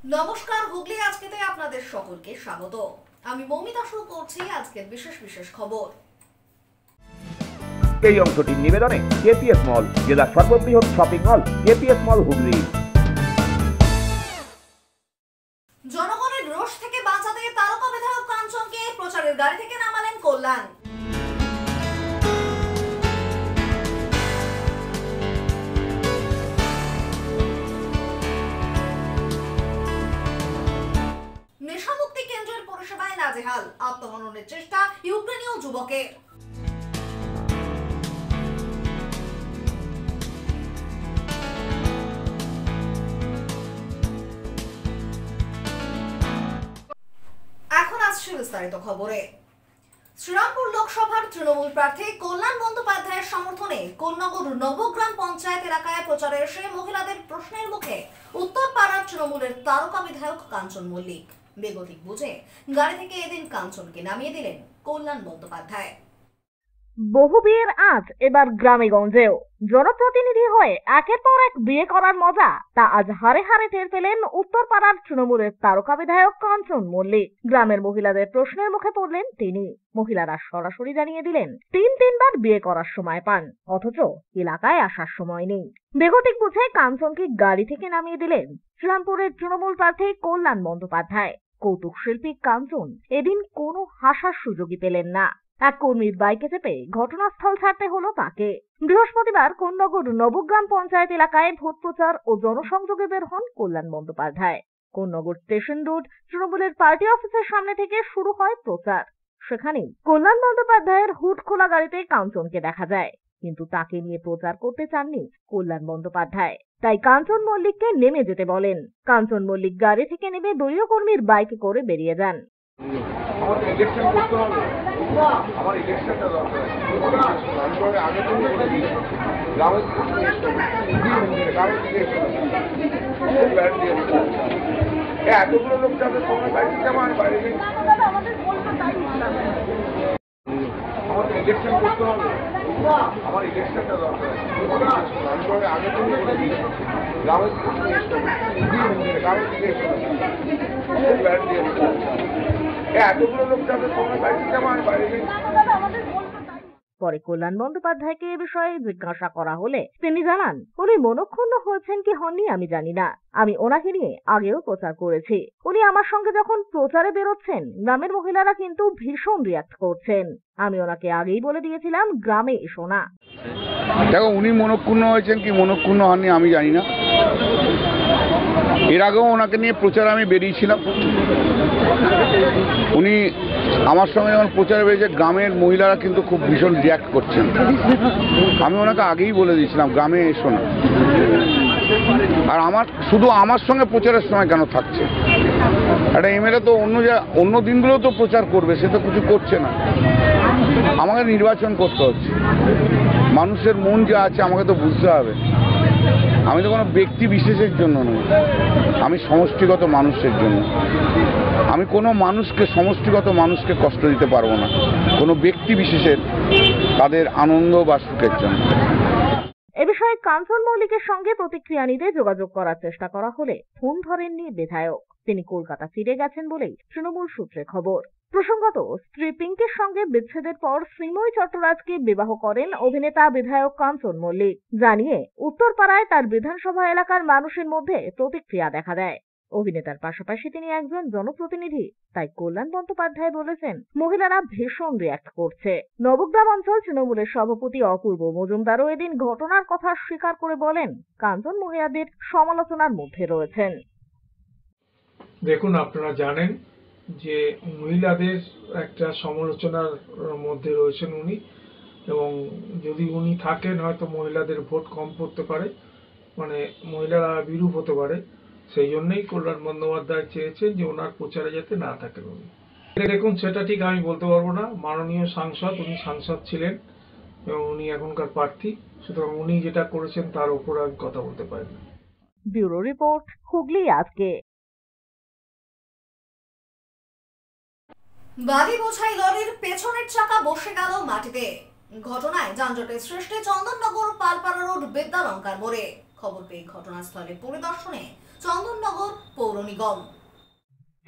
নমস্কার, হুগলি আজকেতে আপনাদের সকলকে স্বাগত। আমি মৌমিতা শুরু করছি আজকের বিশেষ খবর। এই অংশটির নিবেদনে কেপিএস মল, জেলার সর্ববৃহৎ শপিং মল কেপিএস মল হুগলি। জনগণের রোষ থেকে বাঁচাতে তারকা বিধায়ক কাঞ্চনকে প্রচারের গাড়ি থেকে নামালেন কল্যাণ। নেশামুক্তি কেন্দ্রের পরিষেবায় নাজেহাল, আত্মহননের চেষ্টা ইউক্রেনীয় যুবকের। এখন আসছে বিস্তারিত খবরে। শ্রীরামপুর লোকসভার তৃণমূল প্রার্থী কল্যাণ বন্দ্যোপাধ্যায়ের সমর্থনে কোন্নগর নবগ্রাম পঞ্চায়েত এলাকায় প্রচারে এসে মহিলাদের প্রশ্নের মুখে উত্তর পাড়ার তৃণমূলের তারকা বিধায়ক কাঞ্চন মল্লিক। বেগতিক বুঝে গাড়ি থেকে এদিন কাঞ্চনকে নামিয়ে দিলেন কল্যাণ বন্দ্যোপাধ্যায়। বহু বিয়ের আজ এবার গ্রামে গঞ্জেও। জনপ্রতিনিধি হয়ে একের পর এক বিয়ে করার মজা তা আজ হারে হারে টের পেলেন উত্তরপাড়ার তৃণমূলের তারকা বিধায়ক কাঞ্চন মল্লিক। গ্রামের মহিলাদের প্রশ্নের মুখে পড়লেন তিনি। মহিলারা সরাসরি জানিয়ে দিলেন তিনবার বিয়ে করার সময় পান, অথচ এলাকায় আসার সময় নেই। বেগতিক বুঝে কাঞ্চনকে গাড়ি থেকে নামিয়ে দিলেন শ্রীরামপুরের তৃণমূল প্রার্থী কল্যাণ বন্দ্যোপাধ্যায়। কৌতুক শিল্পী কাঞ্চন এদিন কোনো হাসার সুযোগই পেলেন না। এক কর্মীর বাইকে চেপে ঘটনাস্থল ছাড়তে হলো তাকে। বৃহস্পতিবার কোন্নগর নবগ্রাম পঞ্চায়েত এলাকায় ভোট প্রচার ও জনসংযোগে বের হন কল্যাণ বন্দ্যোপাধ্যায়। কোন্নগর স্টেশন রোড তৃণমূলের পার্টি অফিসের সামনে থেকে শুরু হয় প্রচার। সেখানেই কল্যাণ বন্দ্যোপাধ্যায়ের হুড খোলা গাড়িতে কাঞ্চনকে দেখা যায়, কিন্তু তাকে নিয়ে প্রচার করতে চাননি কল্যাণ বন্দ্যোপাধ্যায়। তাই কাঞ্চন মল্লিককে নেমে যেতে বলেন। কাঞ্চন মল্লিক গাড়ি থেকে নেমে দলীয় কর্মীর বাইকে করে বেরিয়ে যান। আমার ইলেকশন করতে হবে, আমার ইলেকশনটা দরকার। আমি আগে তো বলে দিই গ্রামের এতগুলো লোক যাবে তোমার বাড়িতে যাবো, আমি বাইরে নেই। আমার ইলেকশন করতে হবে, আমার ইলেকশনটা দরকার। আমি আগে তো বলে দিই গ্রামের এতগুলো লোক যাবে তোমার বাড়িতে যাবো, আমি বাইরে নেই। পরে কল্যাণ বন্দ্যোপাধ্যায়কে এ বিষয়ে জিজ্ঞাসা করা হলে তিনি জানান, উনি মনক্ষুণ্ণ হয়েছেন কি হননি আমি জানি না। আমি ওনাকে নিয়ে আগেও প্রচার করেছি। উনি আমার সঙ্গে যখন প্রচারে বেরোচ্ছেন গ্রামের মহিলারা কিন্তু ভীষণ রিয়াক্ট করছেন। আমি ওনাকে আগেই বলে দিয়েছিলাম গ্রামে এসো না। দেখো, উনি মনক্ষুণ্ণ হয়েছেন কি মনক্ষুণ্ণ হননি আমি জানি না। এর আগেও ওনাকে নিয়ে প্রচার আমি বেরিয়েছিলাম। উনি আমার সঙ্গে যখন প্রচারে বেরিয়েছে গ্রামের মহিলারা কিন্তু খুব ভীষণ রিয়াক্ট করছেন। আমি ওনাকে আগেই বলে দিয়েছিলাম গ্রামে এসো না। আর শুধু আমার সঙ্গে প্রচারের সময় কেন থাকছে? একটা এমএলএ তো অন্য দিনগুলো তো প্রচার করবে, সে তো কিছু করছে না। আমাকে নির্বাচন করতে হচ্ছে, মানুষের মন যা আছে আমাকে তো বুঝতে হবে। আমি তো কোনো ব্যক্তি বিশেষের জন্য নই, আমি সমষ্টিগত মানুষের জন্য। আমি কোনো সমষ্টিগত মানুষকে কষ্ট দিতে পারবো না, কোনো ব্যক্তি বিশেষের তাদের আনন্দ বা সুখের জন্য। এ বিষয়ে কাঞ্চন মল্লিকের সঙ্গে প্রতিক্রিয়া নিতে যোগাযোগ করার চেষ্টা করা হলে ফোন ধরেননি বিধায়ক। তিনি কলকাতা ফিরে গেছেন বলেই তৃণমূল সূত্রে খবর। প্রসঙ্গত, স্ত্রী পিঙ্কের সঙ্গে বিচ্ছেদের পর শ্রীময়ী চট্টরাজকে বিবাহ করেন অভিনেতা বিধায়ক কাঞ্চন মল্লিক। জানিয়ে উত্তরপাড়ায় তার বিধানসভা এলাকার মানুষের মধ্যে প্রতিক্রিয়া দেখা দেয়। অভিনেতার পাশাপাশি তিনি একজন জনপ্রতিনিধি, তাই কল্যাণ বন্দ্যোপাধ্যায় বলেছেন মহিলারা ভীষণ রিয়াক্ট করছে। নবগ্রাম অঞ্চল তৃণমূলের সভাপতি অপূর্ব মজুমদারও এদিন ঘটনার কথা স্বীকার করে বলেন কাঞ্চন মহিলাদের সমালোচনার মধ্যে রয়েছেন। দেখুন, আপনারা জানেন যে মহিলাদের একটা সমালোচনার মধ্যে রয়েছেন উনি, এবং যদি উনি থাকেন হয়তো মহিলাদের ভোট কম পড়তে পারে, মানে মহিলারা বিরূপ হতে পারে। সেই জন্যই কল্যাণ বন্দ্যোপাধ্যায় চেয়েছেন যে ওনার প্রচারে যাতে না থাকেন উনি। দেখুন, সেটা ঠিক আমি বলতে পারবো না। মাননীয় সাংসদ, উনি সাংসদ ছিলেন এবং উনি এখনকার প্রার্থী, সুতরাং উনি যেটা করেছেন তার উপর আমি কথা বলতে পারি না। ব্যুরো রিপোর্ট, হুগলি আজকে। বালি বোঝাই লরির পেছনের চাকা বসে গেল মাটিতে। ঘটনায় যানজটের সৃষ্টি চন্দননগর পালপাড়া রোড বিদ্যালঙ্কার মোড়ে। খবর পেয়ে ঘটনাস্থলে পরিদর্শনে চন্দননগর পৌর পৌর নিগম।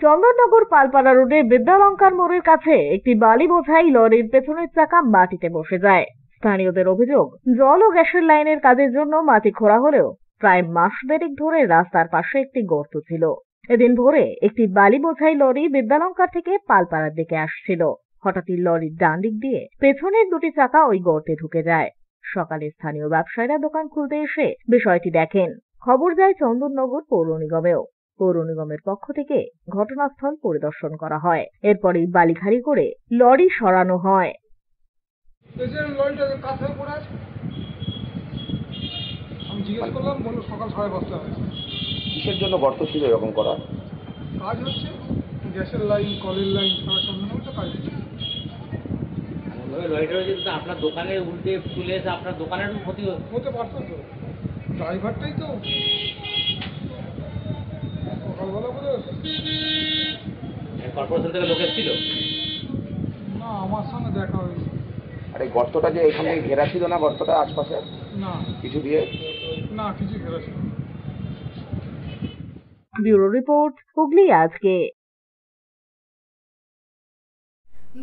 চন্দননগর পালপাড়া রোডে বিদ্যালঙ্কার মোড়ের কাছে একটি বালি বোঝাই লরির পেছনের চাকা মাটিতে বসে যায়। স্থানীয়দের অভিযোগ, জল ও গ্যাসের লাইনের কাজের জন্য মাটি খোঁড়া হলেও প্রায় মাস দেড়েক ধরে রাস্তার পাশে একটি গর্ত ছিল। এদিন ভোরে একটি বালি বোঝাই লরি বিদ্যালঙ্কার থেকে পালপাড়ার দিকে আসছিল। হঠাৎই লরির ডান দিক দিয়ে পেছনের দুটি চাকা ওই গর্তে ঢুকে যায়। সকালে স্থানীয় ব্যবসায়ীরা দোকান খুলতে এসে বিষয়টি দেখেন। খবর যায় চন্দননগর পৌর নিগমেও। পৌর নিগমের পক্ষ থেকে ঘটনাস্থল পরিদর্শন করা হয়। এরপরই বালি খালি করে লরি সরানো হয়। আমি জিজ্ঞেস করলাম, বললো সকাল 5:30 হয়। কিসের জন্য গর্ত ছিল এরকম করা? কাজ হচ্ছে, গ্যাসের লাইন, কলের লাইন ছাড়া সম্পূর্ণ কাজ হচ্ছে। লরিটা যদি আপনার দোকানে উল্টে তুলে এসে আপনার দোকানের ক্ষতি হতে পারতো তো, ড্রাইভারটাই তো সকালবেলা বলে। কর্পোরেশন থেকে লোক এসেছিল না, আমার সঙ্গে দেখা হয়েছে। আর এই গর্তটা যে এখান থেকে ঘেরা ছিল না, গর্তটা আশপাশে না কিছু দিয়ে? না, কিছু ঘেরা ছিল। ব্যুরো রিপোর্ট, হুগলি আজকে।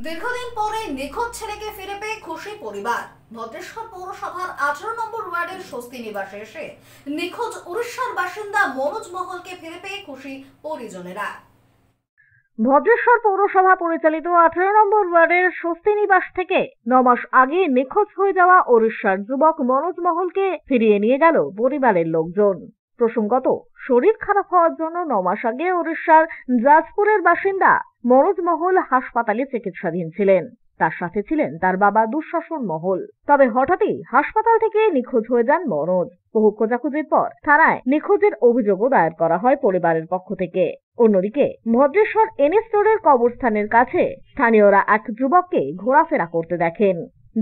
দীর্ঘদিন পরে নিখোঁজ ছেলেকে ফিরে পেয়ে খুশি পরিবার। ভদ্রেশ্বর পৌরসভার 18 নম্বর ওয়ার্ডের স্বস্তি নিবাসে এসে নিখোঁজ উড়িষ্যার বাসিন্দা মনোজ মহলকে ফিরে পেয়ে খুশি পরিজনেরা। ভদ্রেশ্বর পৌরসভা পরিচালিত 18 নম্বর ওয়ার্ডের স্বস্তি নিবাস থেকে 9 মাস আগে নিখোঁজ হয়ে যাওয়া ওড়িশার যুবক মনোজ মহলকে ফিরিয়ে নিয়ে গেল পরিবারের লোকজন। প্রসঙ্গত, শরীর খারাপ হওয়ার জন্য 9 মাস আগে ওড়িশার জাজপুরের বাসিন্দা মনোজ মহল হাসপাতালে চিকিৎসাধীন ছিলেন। তার সাথে ছিলেন তার বাবা দুঃশাসন মহল। তবে হঠাৎই হাসপাতাল থেকে নিখোঁজ হয়ে যান মনোজ। বহু খোঁজাখুঁজির পর থানায় নিখোঁজের অভিযোগও দায়ের করা হয় পরিবারের পক্ষ থেকে। অন্যদিকে ভদ্রেশ্বর এনএস রোডের কবরস্থানের কাছে স্থানীয়রা এক যুবককে ঘোরাফেরা করতে দেখেন।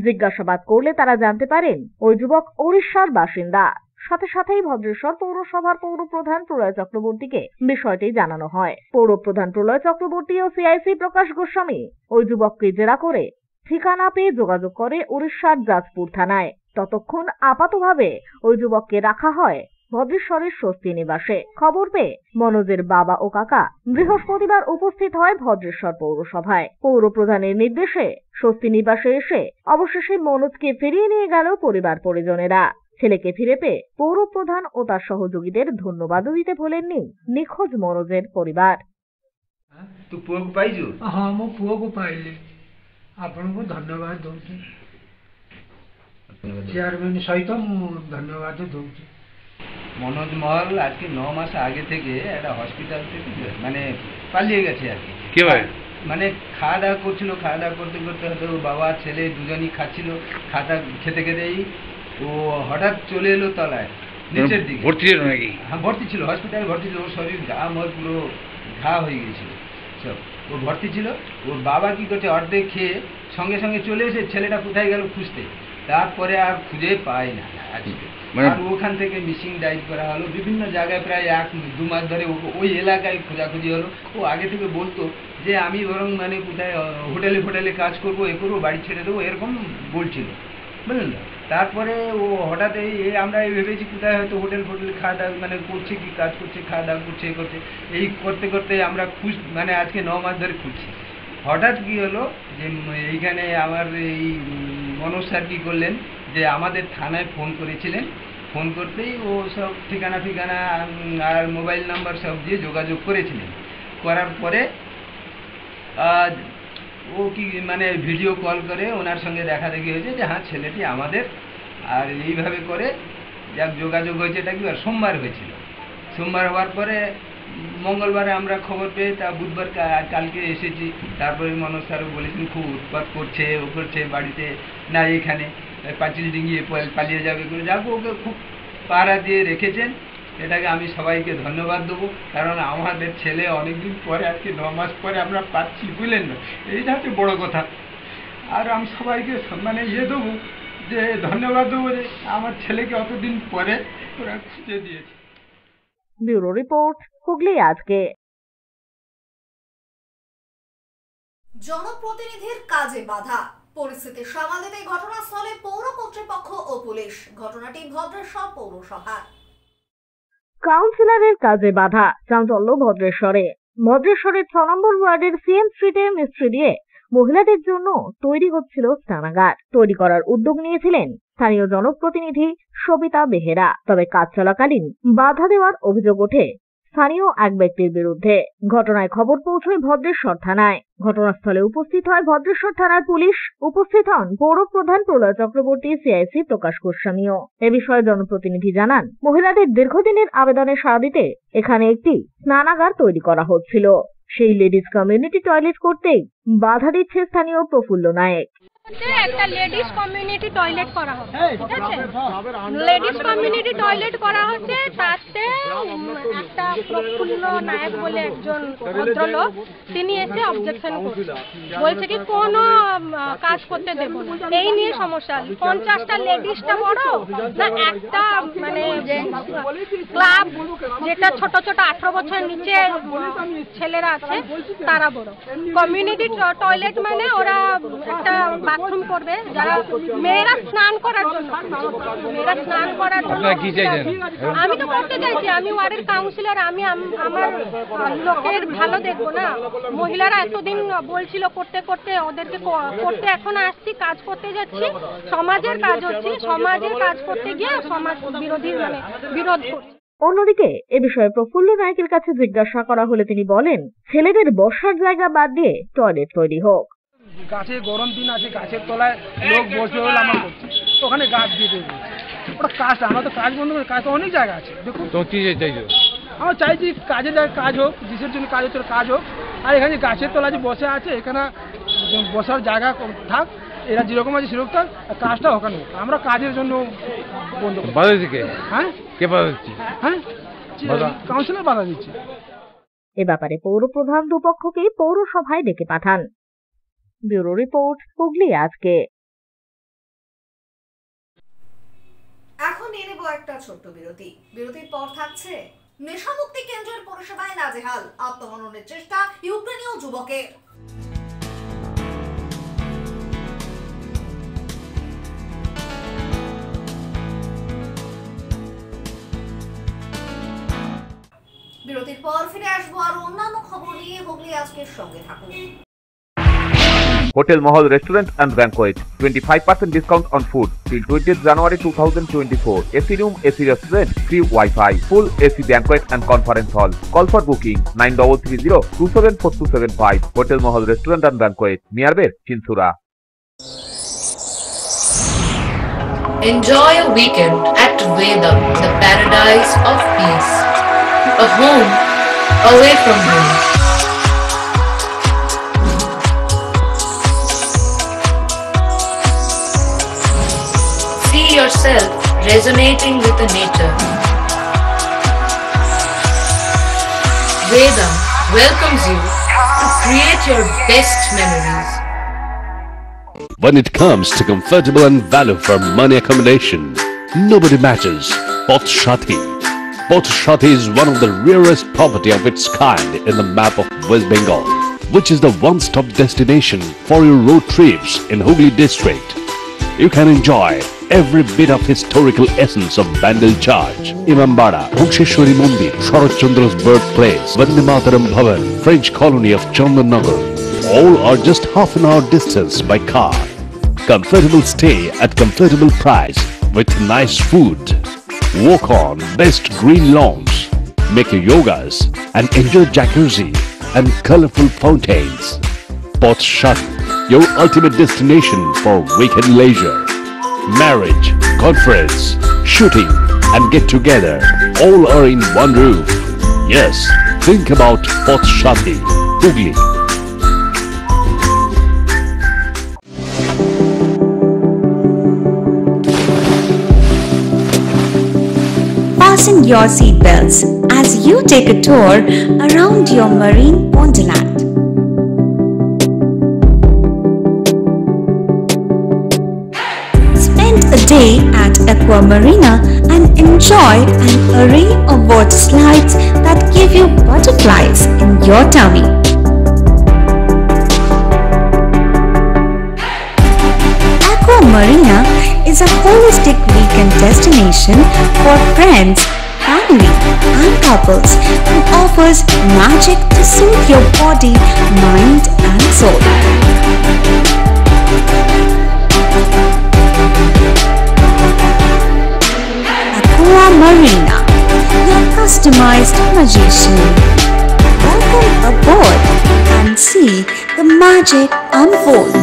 জিজ্ঞাসাবাদ করলে তারা জানতে পারেন ওই যুবক ওড়িশার বাসিন্দা। সাথে সাথেই ভদ্রেশ্বর পৌরসভার পৌরপ্রধান প্রলয় চক্রবর্তীকে বিষয়টি জানানো হয়। পৌরপ্রধান প্রলয় চক্রবর্তী ও সিআইসি প্রকাশ গোস্বামী ওই যুবককে জেরা করে ঠিকানা পেয়ে যোগাযোগ করে উড়িষ্যার জাজপুর থানায়। ততক্ষণ আপাতভাবে ওই যুবককে রাখা হয় ভদ্রেশ্বরের স্বস্তি নিবাসে। খবর পেয়ে মনোজের বাবা ও কাকা বৃহস্পতিবার উপস্থিত হয় ভদ্রেশ্বর পৌরসভায়। পৌরপ্রধানের নির্দেশে স্বস্তি নিবাসে এসে অবশেষে মনোজকে ফিরিয়ে নিয়ে গেল পরিবার পরিজনেরা। ছেলেকে ফিরে পেয়ে পৌরপ্রধান ও তার সহযোগীদের ধন্যবাদও দিতে ভোলেননি নিখোঁজ মনোজের পরিবার। ତୁ ପୁଅକୁ ପାଇଛୁ? ହଁ, ମୋ ପୁଅକୁ ପାଇଲି। ଆପଣଙ୍କୁ ଧନ୍ୟବାଦ ଦଉଛି। চেয়ারম্যান সহিত ମୁଁ ଧନ୍ୟବାଦ ଦଉଛି। মনোজ মহল আজকে 9 মাস আগে থেকে একটা হসপিটাল থেকে মানে পালিয়ে গেছে আর কি। কিভাবে? মানে খাওয়া দাওয়া করছিল, খাওয়া দাওয়া করতে করতে হয়তো বাবা ছেলে দুজনই খাচ্ছিল। খাওয়া খেতে খেতেই ও হঠাৎ চলে এলো তলায় নিচের দিকে। ভর্তি ছিল নাকি? হ্যাঁ, ভর্তি ছিল, হসপিটালে ভর্তি ছিল। ওর শরীর ঘা মর পুরো ঘা হয়ে গেছিল সব। ও ভর্তি ছিল। ওর বাবা কি করছে, অর্ধেক খেয়ে সঙ্গে সঙ্গে চলে এসে ছেলেটা কোথায় গেল খুঁজতে, তারপরে আর খুঁজে পায় না আজকে। আর ওখান থেকে মিসিং ডাইভ করা হলো বিভিন্ন জায়গায়, প্রায় 1-2 মাস ধরে ওই এলাকায় খোঁজাখুঁজি হলো। ও আগে থেকে বলতো যে আমি বরং মানে কোথায় হোটেলে ফোটেলে কাজ করবো, এ করবো, বাড়ি ছেড়ে দেবো, এরকম বলছিল, বুঝলেন। তারপরে ও হঠাৎ এই আমরা ভেবেছি কোথায় হয়তো হোটেল ফোটেলে খাওয়া দাওয়া মানে করছে, কি কাজ করছে, খাওয়া দাওয়া করছে, এ করছে। এই করতে করতে আমরা মানে আজকে 9 মাস ধরে খুঁজছি। হঠাৎ কি হলো যে এইখানে আমার এই মনোজ স্যার কি করলেন যে আমাদের থানায় ফোন করেছিলেন। ফোন করতেই ও সব ঠিকানা আর মোবাইল নাম্বার সব দিয়ে যোগাযোগ করেছিলেন। করার পরে ও কি মানে ভিডিও কল করে ওনার সঙ্গে দেখা দেখি হয়েছে যে হ্যাঁ ছেলেটি আমাদের। আর এইভাবে করে যাক যোগাযোগ হয়েছে। এটা কি সোমবার হয়েছিল। সোমবার হওয়ার পরে মঙ্গলবারে আমরা খবর পেয়ে তা বুধবার কালকে এসেছি। তারপরে মনোজ স্যারও বলেছেন খুব উৎপাত করছে, ও করছে বাড়িতে না, এখানে পাঁচিল ডিঙিয়ে পালিয়ে যাবে করে। যাক ওকে খুব পাহারা দিয়ে রেখেছেন। এটাকে আমি সবাইকে ধন্যবাদ দেবো, কারণ আমাদের ছেলে অনেকদিন পরে আজকে 9 মাস পরে আমরা পাচ্ছি, বুঝলেন না। এইটা হচ্ছে বড় কথা। আর আমি সবাইকে মানে দেবো যে ধন্যবাদ দেবো যে আমার ছেলেকে অতদিন পরে ওরা খুঁজে দিয়েছে। ব্যুরো রিপোর্ট, হুগলি আজকে। জনপ্রতিনিধির কাজে বাধা, পরিস্থিতি সামাল দিতে ঘটনাস্থলে পৌর কর্তৃপক্ষ ও পুলিশ। ঘটনাটি ভদ্রেশ্বর পৌরসভা। কাউন্সিলরের কাজে বাধা, চাঞ্চল্য ভদ্রেশ্বরে। ভদ্রেশ্বরের 6 নম্বর ওয়ার্ডের সিএম স্ট্রিটে মিস্ত্রি দিয়ে মহিলাদের জন্য তৈরি হচ্ছিল স্নানাগার। তৈরি করার উদ্যোগ নিয়েছিলেন স্থানীয় জনপ্রতিনিধি সবিতা বেহেরা। তবে কাজ চলাকালীন বাধা দেওয়ার অভিযোগ ওঠে স্থানীয় এক ব্যক্তির বিরুদ্ধে। ঘটনায় খবর পৌঁছয় ভদ্রেশ্বর থানায়। ঘটনাস্থলে উপস্থিত হয় ভদ্রেশ্বর থানার পুলিশ। উপস্থিত হন পৌর প্রধান প্রলয় চক্রবর্তী, সিআইসি প্রকাশ গোস্বামীও। এ বিষয়ে জনপ্রতিনিধি জানান, মহিলাদের দীর্ঘদিনের আবেদনে সাড়া দিতে এখানে একটি স্নানাগার তৈরি করা হচ্ছিল। সেই লেডিস কমিউনিটি টয়লেট করতেই বাধা দিচ্ছে স্থানীয় প্রফুল্ল নায়েক। একটা লেডিস কমিউনিটি টয়লেট করা হবে, ঠিক আছে? লেডিস কমিউনিটি টয়লেট করা হচ্ছে, তাতে একটা প্রফুল্ল নায়ক বলে একজন ভদ্রলোক, তিনি এসে অবজেকশন করছে, বলছে কি কোনো কাজ করতে দেব না। এই নিয়ে সমস্যা। 50টা লেডিসটা বড় না একটা মানে ক্লাব যেটা ছোট ছোট 18 বছর নিচে ছেলেরা আছে তারা বড়। কমিউনিটি টয়লেট মানে ওরা একটা বাথরুম করবে যারা মেয়েরা স্নান করার জন্য। আমি তো করতে চাইছি, আমি ওয়ার্ডের কাউন্সিলর, আমি আমার লোকের ভালো দেখবো না। মহিলারা এতদিন বলছিল করতে করতে ওদেরকে করতে এখন আসছি, কাজ করতে যাচ্ছি, সমাজের কাজ হচ্ছে, সমাজের কাজ করতে গিয়ে সমাজ বিরোধী মানে বিরোধ করছে। অন্যদিকে এ বিষয়ে প্রফুল্ল নায়কের কাছে জিজ্ঞাসা করা হলে তিনি বলেন, ছেলেদের বসার জায়গা বাদ দিয়ে টয়লেট তৈরি হোক। গাছে গরম দিন আছে, গাছের তলায় লোক বসবে বলে আমার করছে, ওখানে গাছ দিয়ে দেবো। ওটা কাজ, আমরা তো কাজ বন্ধ করে, কাজ তো অনেক জায়গা আছে। দেখুন তো কি চাইছো? আমরা চাইছি কাজের জায়গায় কাজ হোক, জিসের জন্য কাজ হচ্ছে কাজ হোক। আর এখানে গাছের তলায় যে বসে আছে, এখানে বসার জায়গা থাক, এরা যেরকম আছে সেরকম থাক, কাজটা ওখানে হোক। আমরা কাজের জন্য বন্ধ করবো। বাধা দিচ্ছে? হ্যাঁ, কে বাধা দিচ্ছে? হ্যাঁ, কাউন্সিলর বাধা দিচ্ছে। এ ব্যাপারে পৌর প্রধান দুপক্ষকে পৌরসভায় ডেকে পাঠান। ব্যুরো রিপোর্ট, হুগলি আজকে। এখন নিয়ে নেব একটা ছোট্ট বিরতি। বিরতির পর থাকছে নেশামুক্তি কেন্দ্রের পরিষেবায় নাজেহাল, আত্মহননের চেষ্টা ইউক্রেনীয় যুবকের। বিরতির পর ফিরে আসবো আর অন্যান্য খবর নিয়ে। হুগলি আজকের সঙ্গে থাকুন। Hotel Mahal Restaurant and Banquet, 25% discount on food till 20th January 2024. AC room, AC restaurant, free Wi-Fi, full AC banquet and conference hall. Call for booking 9330-274275. Hotel Mahal Restaurant and Banquet, nearby Chinsura. Enjoy a weekend at Vedam, the paradise of peace. A home away from home. See yourself resonating with the nature. Vedam welcomes you to create your best memories. When it comes to comfortable and value for money accommodation, nobody matches Pothshati. Pothshati is one of the rarest property of its kind in the map of West Bengal, which is the one-stop destination for your road trips in Hooghly district. You can enjoy every bit of historical essence of Bandel Church, Imambara, Bhuksheshwari Mandir, Sharat Chandra's birthplace, Vande Mataram Bhavan, French colony of Chandannagar. All are just half an hour distance by car. Comfortable stay at comfortable price with nice food. Walk on best green lawns, make your yogas and enjoy jacuzzi and colorful fountains. Pothshati, your ultimate destination for weekend leisure. Marriage, conference, shooting and get together all are in one roof. Yes, think about Pothshati, Hooghly. Fasten your seatbelts as you take a tour around your marine wonderland. Spend a day at Aqua Marina and enjoy an array of water slides that give you butterflies in your tummy. Aqua Marina is a holistic weekend destination for friends, family and couples who offers magic to soothe your body, mind and soul. Aqua Marina, your customized magician. Welcome aboard and see the magic unfold.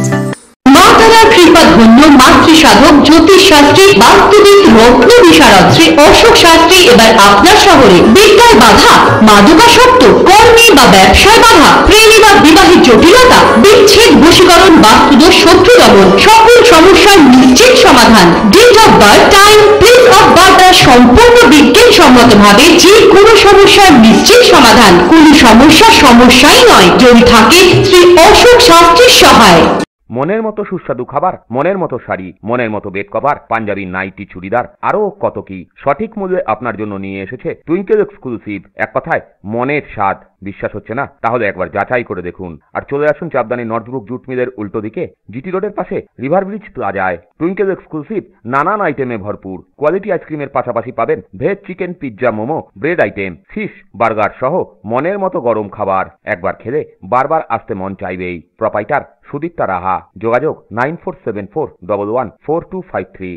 মা তারার কৃপা ধন্য মাতৃসাধক জ্যোতিষ শাস্ত্রী বাস্তুবিদ রত্ন বিশারদ শ্রী অশোক শাস্ত্রী এবার আপনার শহরে। বিদ্যায় বাধা, মাদকাসক্ত, কর্মে বা ব্যবসায় বাধা, প্রেমে বা বিবাহের জটিলতা, বিচ্ছেদ, বশীকরণ, বাস্তুদোষ, শত্রু দমন, সকল সমস্যার নিশ্চিত সমাধান। Date of birth, time, place of birth দ্বারা সম্পূর্ণ বিজ্ঞানসম্মত ভাবে যে কোনো সমস্যার নিশ্চিত সমাধান। কোন সমস্যাই নয় যদি থাকে শ্রী অশোক শাস্ত্রীর সহায়। মনের মতো সুস্বাদু খাবার, মনের মতো শাড়ি, মনের মতো বেড কভার, পাঞ্জাবি, নাইটি, চুড়িদার, আরো কত কি সঠিক মূল্যে আপনার জন্য নিয়ে এসেছে টুইঙ্কেল এক্সক্লুসিভ। এক কথায় মনের স্বাদ। বিশ্বাস হচ্ছে না? তাহলে একবার যাচাই করে দেখুন। আর চলে আসুন চাপদানি নর্থব্রুক জুট মিলের উল্টো দিকে জিটি রোডের পাশে রিভার ব্রিজ প্লাজায়। টুইঙ্কেল এক্সক্লুসিভ নানান আইটেমে ভরপুর। কোয়ালিটি আইসক্রিমের পাশাপাশি পাবেন veg, chicken, pizza, momo, bread item, fish, burger সহ মনের মতো গরম খাবার। একবার খেলে বারবার আসতে মন চাইবেই। প্রোপাইটার সুদীপ্তা রাহা। যোগাযোগ 9474114253।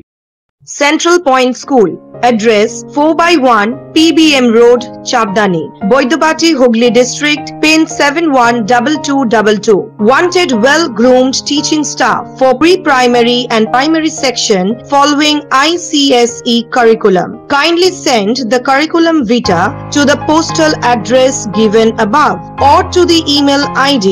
Central Point School. Address 4/1 PBM Road, Chavdani, Boidapati, Hooghly District, PIN 712222. Wanted well-groomed teaching staff for pre-primary and primary section following ICSE curriculum. Kindly send the curriculum vitae to the postal address given above or to the email ID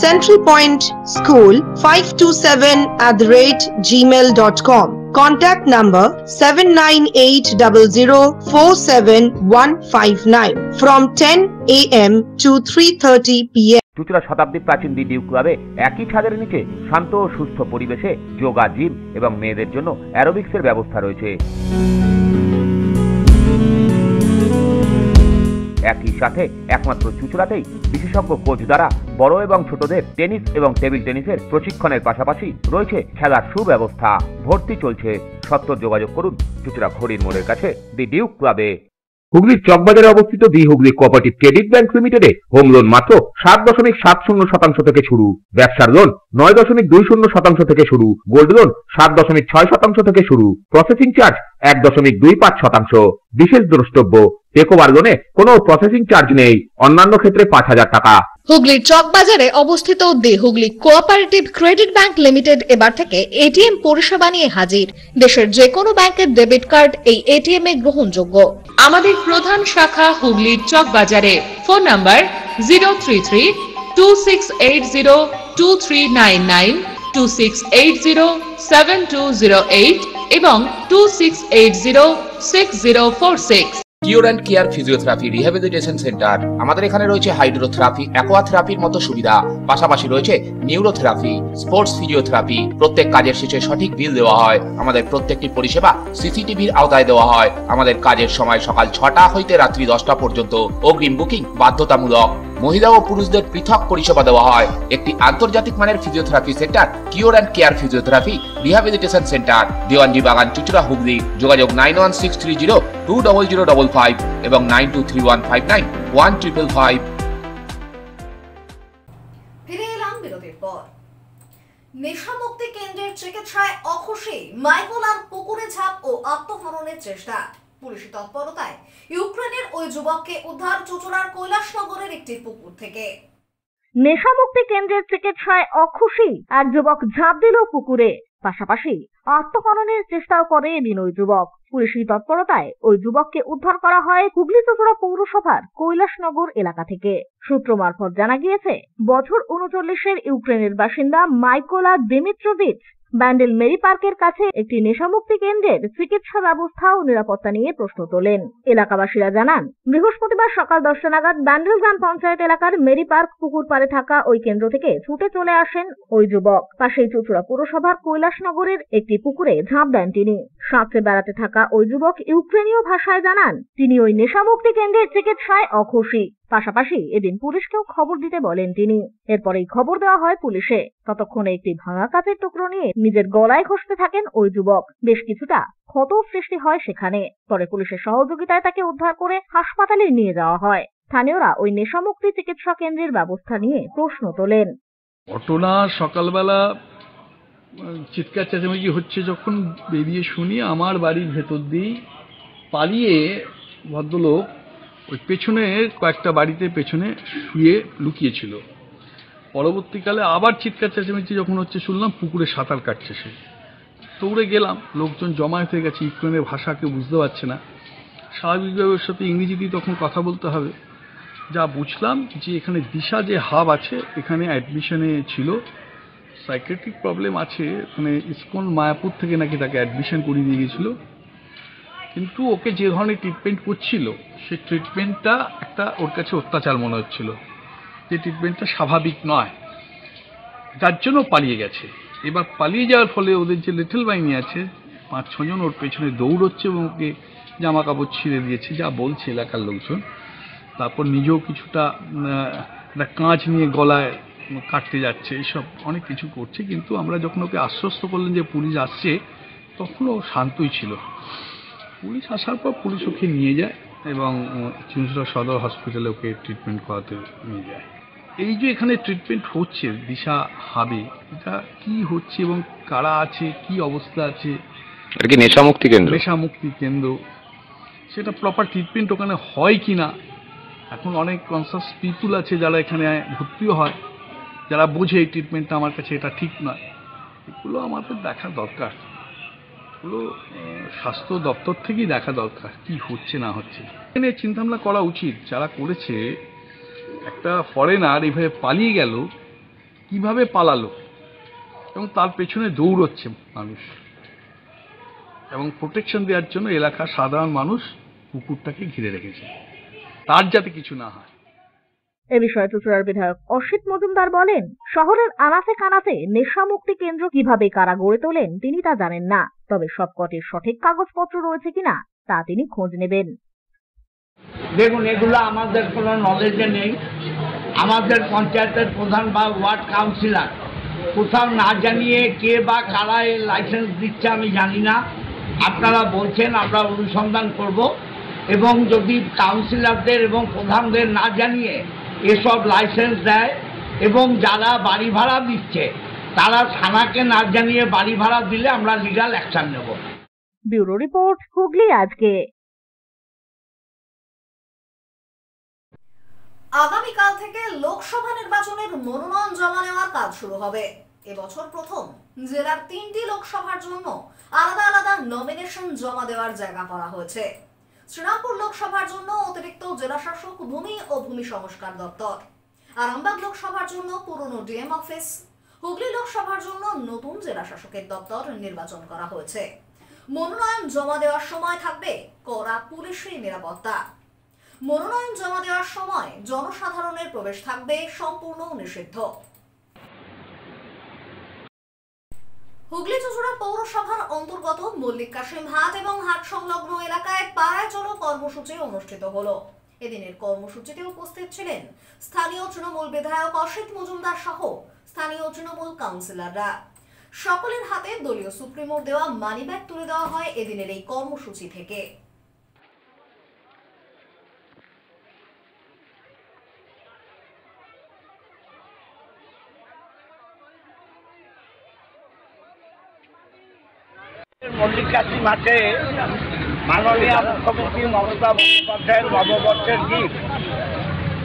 centralpointschool527@gmail.com. Contact number 7980047159 from 10 AM to 3:30 PM. Chuchura শতাব্দী প্রাচীন ডিডিউ ক্লাবে একই ছাদের নিচে শান্ত ও সুস্থ পরিবেশে yoga, gym এবং মেয়েদের জন্য অ্যারোবিক্সের ব্যবস্থা রয়েছে। একই সাথে একমাত্র চুচড়াতেই বিশেষজ্ঞ কোচ দ্বারা বড় এবং ছোটদের টেনিস এবং টেবিল টেনিসের প্রশিক্ষণের পাশাপাশি রয়েছে খেলার সুব্যবস্থা। ভর্তি চলছে। সত্তর যোগাযোগ করুন চুচড়া ঘড়ির মোড়ের কাছে দি ডিউক ক্লাবে। হুগলির চকবাজারে অবস্থিত the Hooghly cooperative credit bank লিমিটেডে হোম লোন মাত্র 7.70% থেকে শুরু। ব্যবসার লোন 9.20% থেকে শুরু। গোল্ড লোন 7.6% থেকে শুরু। Processing charge 1.25%। বিশেষ দ্রষ্টব্য, টেকওভার লোনে কোনো প্রসেসিং চার্জ নেই। অন্যান্য ক্ষেত্রে 5,000 টাকা। হুগলির চকবাজারে অবস্থিত the Hooghly cooperative credit bank limited এবার থেকে এটিএম পরিষেবা নিয়ে হাজির। দেশের যে কোনো ব্যাংকের ডেবিট কার্ড এই এটিএম এ গ্রহণযোগ্য। আমাদের প্রধান শাখা হুগলির চকবাজারে। ফোন নাম্বার 033-2680-2399, 2680-7208 এবং 2680-6046। Cure and care physiotherapy rehabilitation centre. আমাদের এখানে রয়েছে হাইড্রোথেরাপি, অ্যাকোয়াথেরাপির মতো সুবিধা। পাশাপাশি রয়েছে নিউরোথেরাপি, স্পোর্টস ফিজিওথেরাপি। প্রত্যেক কাজের শেষে সঠিক বিল দেওয়া হয়। আমাদের প্রত্যেকটি পরিষেবা সিসিটিভির আওতায় দেওয়া হয়। আমাদের কাজের সময় সকাল 6টা হইতে রাত্রি 10টা পর্যন্ত। অগ্রিম বুকিং বাধ্যতামূলক। মহিলা ও পুরুষদের পৃথক পরিষেবা দেওয়া হয়। একটি আন্তর্জাতিক মানের physiotherapy centre cure and care physiotherapy rehabilitation centre, Dewanji বাগান, চুচড়া, হুগলি। যোগাযোগ 9163020055 এবং 9231591555। ফিরে এলাম বিরতির পর। নেশামুক্তি কেন্দ্রের চিকিৎসায় অখুশি মাইকোলার পুকুরে ঝাঁপ ও আত্মহননের চেষ্টা। পুলিশি তৎপরতায় ইউক্রেনের ওই যুবককে উদ্ধার চুচড়ার কৈলাসনগরের একটি পুকুর থেকে। নেশামুক্তি কেন্দ্রের চিকিৎসায় অখুশি এক যুবক ঝাঁপ দিল পুকুরে। পাশাপাশি আত্মহননের চেষ্টাও করে এদিন ওই যুবক। পুলিশি তৎপরতায় ওই যুবককে উদ্ধার করা হয় হুগলি চুচড়া পৌরসভার কৈলাসনগর এলাকা থেকে। সূত্র মারফত জানা গিয়েছে, বছর 39-এর ইউক্রেনের বাসিন্দা মাইকোলা দিমিত্রোভিচ ব্যান্ডেল মেরি পার্কের কাছে একটি নেশামুক্তি কেন্দ্রের চিকিৎসা ব্যবস্থা ও নিরাপত্তা নিয়ে প্রশ্ন তোলেন। এলাকাবাসীরা জানান, বৃহস্পতিবার সকাল 10টা নাগাদ ব্যান্ডেল গ্রাম পঞ্চায়েত এলাকার মেরি পার্ক পুকুর পাড়ে থাকা ওই কেন্দ্র থেকে ছুটে চলে আসেন ওই যুবক। পাশেই চুচড়া পুরসভার কৈলাসনগরের একটি পুকুরে ঝাঁপ দেন তিনি। সাঁতরে বেড়াতে থাকা ওই যুবক ইউক্রেনীয় ভাষায় জানান তিনি ওই নেশামুক্তি কেন্দ্রের চিকিৎসায় অখুশি। পাশাপাশি এদিন পুলিশকেও খবর দিতে বলেন তিনি। এরপরেই খবর দেওয়া হয় পুলিশে। ততক্ষণে একটি ভাঙা কাচের টুকরো নিয়ে নিজের গলায় ঘষতে থাকেন ওই যুবক। বেশ কিছুটা ক্ষত সৃষ্টি হয় সেখানে। পরে পুলিশের সহযোগিতায় তাকে উদ্ধার করে হাসপাতালে নিয়ে যাওয়া হয়। স্থানীয়রা ওই নেশামুক্তি চিকিৎসা কেন্দ্রের ব্যবস্থা নিয়ে প্রশ্ন তোলেন। ঘটনা সকালবেলা চিৎকার চেঁচামেচি হচ্ছে যখন বেরিয়ে শুনি, আমার বাড়ির ভেতর দিয়েই পালিয়ে ভদ্রলোক ওই পেছনে কয়েকটা বাড়িতে পেছনে শুয়ে লুকিয়েছিল। পরবর্তীকালে আবার চিৎকার চেঁচামেচি যখন হচ্ছে শুনলাম পুকুরে সাঁতার কাটছে সে। দৌড়ে গেলাম, লোকজন জমায়েত হয়ে গেছে, ইউক্রেনের ভাষা কেউ বুঝতে পারছে না। স্বাভাবিকভাবে ওর সাথে ইংরেজিতেই তখন কথা বলতে হবে। যা বুঝলাম যে এখানে দিশা যে হাব আছে এখানে অ্যাডমিশনে ছিল, সাইকেট্রিক প্রবলেম আছে, মানে ইসকন মায়াপুর থেকে নাকি তাকে অ্যাডমিশন করিয়ে দিয়ে গেছিলো। কিন্তু ওকে যে ধরনের ট্রিটমেন্ট করছিল সেই ট্রিটমেন্টটা একটা ওর কাছে অত্যাচার মনে হচ্ছিল, যে ট্রিটমেন্টটা স্বাভাবিক নয়, যার জন্য পালিয়ে গেছে। এবার পালিয়ে যাওয়ার ফলে ওদের যে লিটল বাহিনী আছে 5-6 জন ওর পেছনে দৌড়চ্ছে এবং ওকে জামা কাপড় ছিঁড়ে দিয়েছে, যা বলছে এলাকার লোকজন। তারপর নিজেও কিছুটা একটা কাঁচ নিয়ে গলায় কাটতে যাচ্ছে, এইসব অনেক কিছু করছে। কিন্তু আমরা যখন ওকে আশ্বস্ত করলেন যে পুলিশ আসছে, তখন ও শান্তই ছিল। পুলিশ আসার পর পুলিশ ওকে নিয়ে যায় এবং চুঁচুড়া সদর হসপিটালে ওকে ট্রিটমেন্ট করাতে নিয়ে যায়। এই যে এখানে ট্রিটমেন্ট হচ্ছে দিশা হাবে, এটা কি হচ্ছে এবং কারা আছে, কি অবস্থা আছে, এটা কি নেশামুক্তি কেন্দ্র? নেশামুক্তি কেন্দ্র, সেটা প্রপার ট্রিটমেন্ট ওখানে হয় কি না। এখন অনেক কনসাস পিপুল আছে যারা এখানে ভর্তিও হয়, যারা বোঝে এই ট্রিটমেন্টটা আমার কাছে এটা ঠিক নয়। এগুলো আমাদের দেখা দরকার, এগুলো স্বাস্থ্য দপ্তর থেকেই দেখা দরকার কি হচ্ছে না হচ্ছে। এখানে চিন্তাভাবনা করা উচিত যারা করেছে। একটা ফরেনার এইভাবে পালিয়ে গেল, কিভাবে পালালো এবং তার পেছনে দৌড়চ্ছে মানুষ, এবং প্রোটেকশন দেওয়ার জন্য এলাকার সাধারণ মানুষ কুকুরটাকে ঘিরে রেখেছে, তার যাতে কিছু না হয়। এ বিষয়ে চুঁচুড়ার বিধায়ক অসিত মজুমদার বলেন, শহরের আনাচে কানাচে নেশামুক্তি কেন্দ্র কিভাবে কারা গড়ে তোলেন তিনি তা জানেন না, তবে সবকটির সঠিক কাগজপত্র রয়েছে কিনা তা তিনি খোঁজ নেবেন। দেখুন, এগুলো আমাদের কোনো নলেজে নেই। আমাদের পঞ্চায়েতের প্রধান বা ওয়ার্ড কাউন্সিলর কোথাও না জানিয়ে কে বা কারা এর লাইসেন্স দিচ্ছে আমি জানি না। আপনারা বলছেন, আমরা অনুসন্ধান করব, এবং যদি কাউন্সিলরদের এবং প্রধানদের না জানিয়ে এসব লাইসেন্স দেয় এবং যারা বাড়ি ভাড়া দিচ্ছে তারা থানাকে না জানিয়ে বাড়ি ভাড়া দিলে আমরা লিগ্যাল অ্যাকশন নেব। ব্যুরো রিপোর্ট, হুগলি আজকে। আগামীকাল থেকে লোকসভা নির্বাচনের মনোনয়ন জমা নেওয়ার কাজ শুরু হবে। এবছর প্রথম জেলার 3টি লোকসভার জন্য আলাদা আলাদা নমিনেশন জমা দেওয়ার জায়গা করা হয়েছে। শ্রীরামপুর লোকসভার জন্য অতিরিক্ত জেলাশাসক ভূমি ও ভূমি সংস্কার দপ্তর, আরামবাগ লোকসভার জন্য পুরনো ডিএম অফিস, হুগলি লোকসভার জন্য নতুন জেলাশাসকের দপ্তর নির্বাচন করা হয়েছে। মনোনয়ন জমা দেওয়ার সময় থাকবে কড়া পুলিশি নিরাপত্তা। মনোনয়ন জমা দেওয়ার সময় জনসাধারণের প্রবেশ থাকবে সম্পূর্ণ নিষিদ্ধ। হুগলি চুঁচুড়া পৌরসভার অন্তর্গত মল্লিক কাশিম হাট এবং হাট সংলগ্ন এলাকায় পাড়ায় চলো কর্মসূচি অনুষ্ঠিত হলো। এদিনের কর্মসূচিতে উপস্থিত ছিলেন স্থানীয় তৃণমূল বিধায়ক অসিত মজুমদার সহ স্থানীয় তৃণমূল কাউন্সিলররা। সকলের হাতে দলীয় সুপ্রিমোর দেওয়া মানিব্যাগ তুলে দেওয়া হয় এদিনের এই কর্মসূচি থেকে। মল্লিক কাশিম মাঠে মাননীয় মুখ্যমন্ত্রী মমতা বন্দ্যোপাধ্যায়ের নববর্ষের গিফট,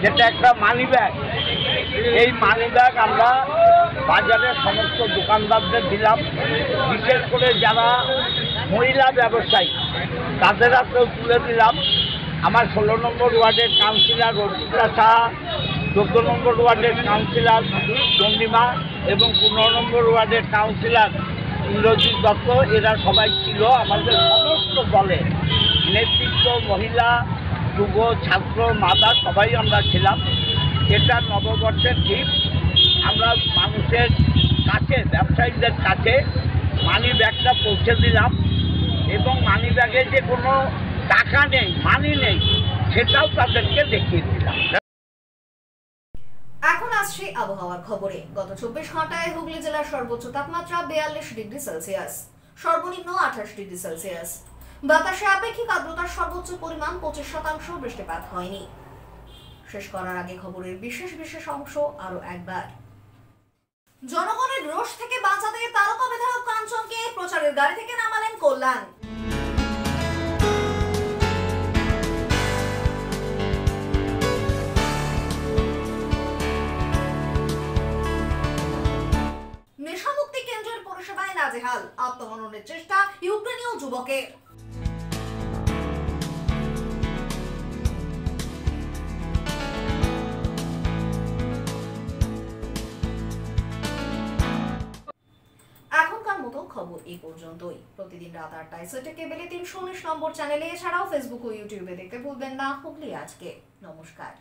যেটা একটা মানি ব্যাগ। এই মানি ব্যাগ আমরা বাজারের সমস্ত দোকানদারদের দিলাম, বিশেষ করে যারা মহিলা ব্যবসায়ী তাদের হাতেও তুলে দিলাম। আমার 16 নম্বর ওয়ার্ডের কাউন্সিলর অর্পিতা সাহা, 14 নম্বর ওয়ার্ডের কাউন্সিলর চন্ডিমা এবং 15 নম্বর ওয়ার্ডের কাউন্সিলর ইন্দ্রজিৎ দত্ত, এরা সবাই ছিল। আমাদের সমস্ত দলের নেতৃত্ব, মহিলা, যুব, ছাত্র, মাদা সবাই আমরা ছিলাম। এটা নববর্ষের গিফট। আমরা মানুষের কাছে, ব্যবসায়ীদের কাছে মানি ব্যাগটা পৌঁছে দিলাম, এবং মানি ব্যাগে যে কোনো টাকা নেই, মানি নেই, সেটাও তাদেরকে দেখিয়ে দিলাম। এখন আসছে আবহাওয়ার খবরে। গত 24 ঘন্টায় হুগলি জেলার সর্বোচ্চ তাপমাত্রা 42 ডিগ্রি সেলসিয়াস, সর্বনিম্ন 28 ডিগ্রি সেলসিয়াস। বাতাসে আপেক্ষিক আর্দ্রতার সর্বোচ্চ পরিমাণ 25%, বৃষ্টিপাত হয়নি। শেষ করার আগে খবরের বিশেষ অংশ আরো একবার। জনগণের রোষ থেকে বাঁচাতে তারকা বিধায়ক কাঞ্চনকে প্রচারের গাড়ি থেকে নামালেন কল্যাণ। নেশামুক্তি কেন্দ্রের পরিষেবায় নাজেহাল, আত্মহননের চেষ্টা ইউক্রেনীয় যুবকের। এখনকার মতো খবর এই পর্যন্তই। প্রতিদিন রাত 8টায় সেটে কেবলে 319 নম্বর চ্যানেলে, এছাড়াও ফেসবুক ও ইউটিউবে দেখতে ভুলবেন না হুগলি আজকে। নমস্কার।